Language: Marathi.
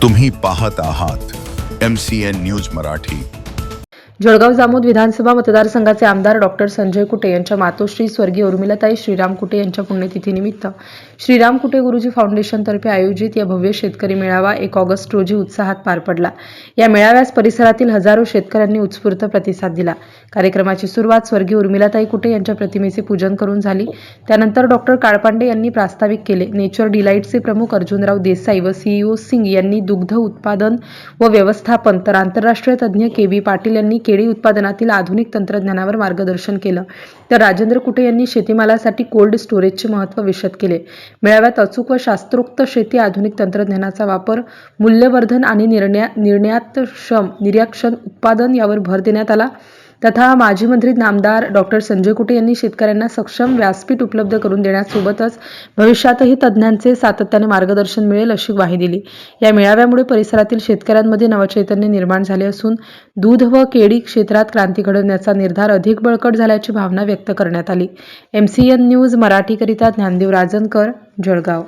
तुम्ही पाहत आहात MCN न्यूज मराठी। जळगाव जामोद विधानसभा मतदारसंघाचे आमदार डॉक्टर संजय कुटे यांच्या मातोश्री स्वर्गीय उर्मिलाताई श्रीराम कुटे यांच्या पुण्यतिथीनिमित्त श्रीराम कुटे गुरुजी फाउंडेशनतर्फे आयोजित या भव्य शेतकरी मेळावा 1 ऑगस्ट रोजी उत्साहात पार पडला। या मेळाव्यास परिसरातील हजारो शेतकऱ्यांनी उत्स्फूर्त प्रतिसाद दिला। कार्यक्रमाची सुरुवात स्वर्गीय उर्मिलाताई कुटे यांच्या प्रतिमेचे पूजन करून झाली। त्यानंतर डॉक्टर काळपांडे यांनी प्रास्ताविक केले। नेचर डिलाइटचे प्रमुख अर्जुनराव देसाई व CEO सिंग यांनी दुग्ध उत्पादन व व्यवस्थापन, तर आंतरराष्ट्रीय तज्ज्ञ KB पाटील यांनी केळी उत्पादनातील आधुनिक तंत्रज्ञानावर मार्गदर्शन केलं, तर राजेंद्र कुटे यांनी शेतीमालासाठी कोल्ड स्टोरेजचे महत्त्व विशद केले। मेळाव्यात अचूक व शास्त्रोक्त शेती, आधुनिक तंत्रज्ञानाचा वापर, मूल्यवर्धन आणि निर्यातक्षम उत्पादन यावर भर देण्यात आला। तथा माजी मंत्री आमदार डॉक्टर संजय कुटे यांनी शेतकऱ्यांना सक्षम व्यासपीठ उपलब्ध करून देण्यासोबतच भविष्यातही तज्ज्ञांचे सातत्याने मार्गदर्शन मिळेल अशी ग्वाही दिली। या मेळाव्यामुळे परिसरातील शेतकऱ्यांमध्ये नवचैतन्य निर्माण झाले असून दूध व केळी क्षेत्रात क्रांती घडवण्याचा निर्धार अधिक बळकट झाल्याची भावना व्यक्त करण्यात आली। MCN न्यूज मराठीकरिता ज्ञानदेव राजनकर, जळगाव।